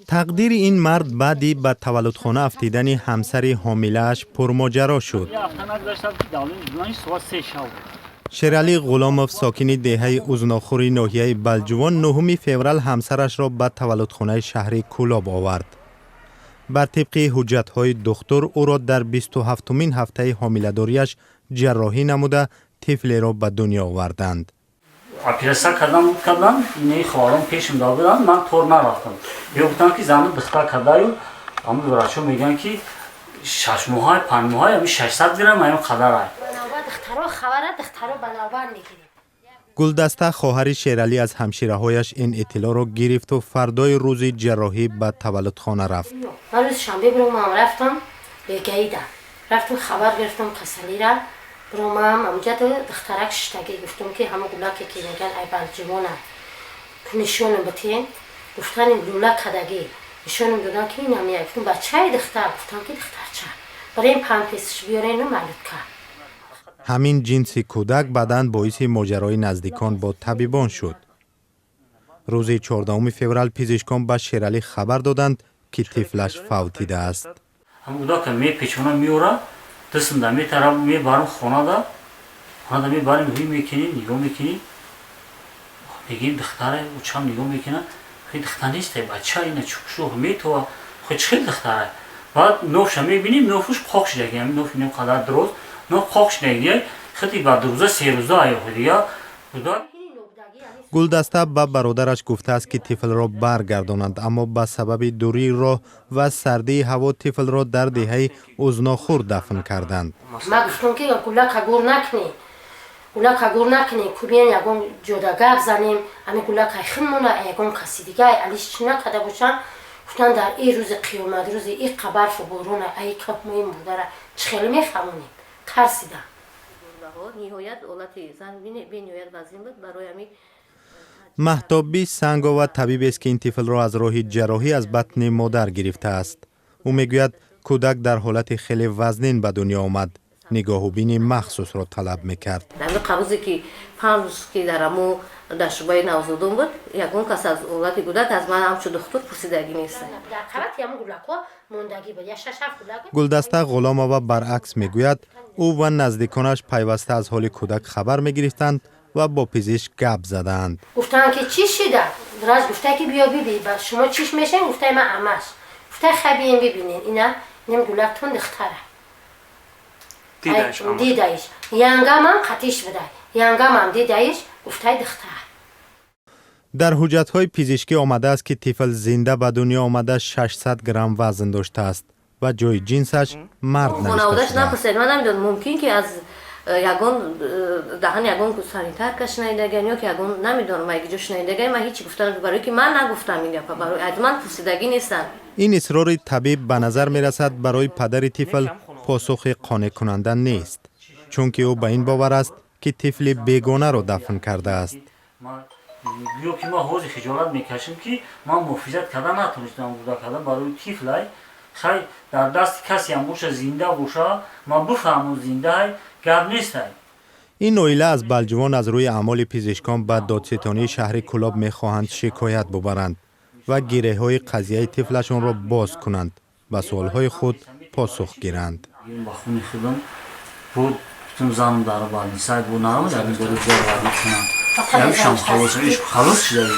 تقدیر این مرد بعدی به تولدخانه افتیدن همسر حامله‌اش پرماجرا شد. شیرعلی غلاموف ساکن دهه اوزناخوری ناحیه بلجوان 9 فوریه همسرش را به تولدخانه شهر کولاب آورد. بر طبق حجت‌های دکتر او را در 27مین هفته حامله‌داریش جراحی نموده طفلی را به دنیا آوردند. اپریسا کردن اینه خواهرم پیشم دادن من طور نرفتم. گفتن که زن دختر کرده و اما براشون میگن که 6 ماه 5 ماه همین 600 گرم این قدر است. دخترها خبره دخترها بنابر میگیریم. گلدسته خواهر شیرعلی از همشیره‌هایش این اطلاع را گرفت و فردای روز جراحی به تولدخانه رفت. من روز شنبه برام رفتم به گیدا. رفتم خبر گرفتم کسلی را برام اونجا دخترک شتگی گفتم که همه گلاکی که میگن ای بلجوانه که نشونم بتین گفتن این گلاک کدگی نشونم دادن که این همیه گفتم بچه دختر گفتم که دختر چه برای این پمپیسش بیاره اینو ملود کرد. همین جنس کودک بعداً باعث ماجرای نزدیکان با طبیبان شد. روز 14 فوریه پزشکان به شیرعلی خبر دادند که طفلش فوتیده است. همودا که می پیچونا میورا دستم دمی طرف میبرم خونه دا میبرم روی میکنیم نگاه میکنیم میگیم دختره او چم نگاه میکنه خیلی دختر نیسته بچه اینه چکشو همی تو خیلی چه دختره بعد نوفش میبینیم نوفش قاق شده همین نوف اینیم قدر درست نوف قاق شده خیلی بعد روزه 3 روزه آیا خودی گلدسته به برادرش گفته است که طفل را برگردانند اما به سبب دوری راه و سردی هوا طفل را در دهه اوزناخور دفن کردند. ما گفتم که گلاک گور نکنی کوبین یگون جدا گپ زنیم همین گلاک خیمونه یگون کسی دیگه علیش چی نکرده باشن گفتن در این روز قیامت روز این برف و بارون ای کپ مهم بوده را چخیلی میفهمونیم ترسیدم. نهایت اولتی زن بینیویت وزین بود برای همین مهتابی سنگاوه طبیب است که این طفل را از راه جراحی از بطن مادر گرفته است. او میگوید کودک در حالت خیلی وزنین به دنیا آمد. نگاه و بین مخصوص را طلب میکرد. در قبضی که 5 روز که در امو در شبای نوزادم بود یکون کس از اولاد کودک از من همچون دکتر پرسیدگی نیست. گلدسته غلاموه برعکس میگوید او و نزدیکانش پیوسته از حال کودک خبر میگرفتند و با پزشک گپ زدند. گفتن که چی شده؟ دراز گفته که بیا ببین شما چیش میشین؟ گفته من عمش. گفته خبین ببینین اینا نم گلاتون دختره. دیدایش. یانگام هم قطیش بده. یانگام هم دیدایش گفته دختره. در حجت‌های پزشکی آمده است که طفل زنده به دنیا آمده 600 گرم وزن داشته است و جای جنسش مرد نوشته شده. خانواده‌اش نپرسید من نمیدونم ممکن که از یگون دهن یگون سانیتار کش نیدگن یا که یگون نمیدونم مگه جوش نیدگن من هیچی گفتن برای که من نگفتم این گپا برای حتما پرسیدگی نیستن. این اصرار طبیب به نظر می رسد برای پدر طفل پاسخ قانع کننده نیست چون که او به این باور است که طفل بیگانه را دفن کرده است. بیو که ما حوض خجالت میکشیم که ما محافظت کردن نتونستم بوده کردن برای طفل خیلی در دست کسی هم باشه زنده باشه ما بفهمم زنده گپ نیست. این عائله از بلجوان از روی اعمال پزشکان به دادستانی شهر کولاب میخواهند شکایت ببرند و گره‌های قضیه طفلشان را باز کنند و سوالهای خود پاسخ گیرند. با خونی خودم بود تون زن در بالنسای بود نام در این گروه جواب کنم. خلاص شده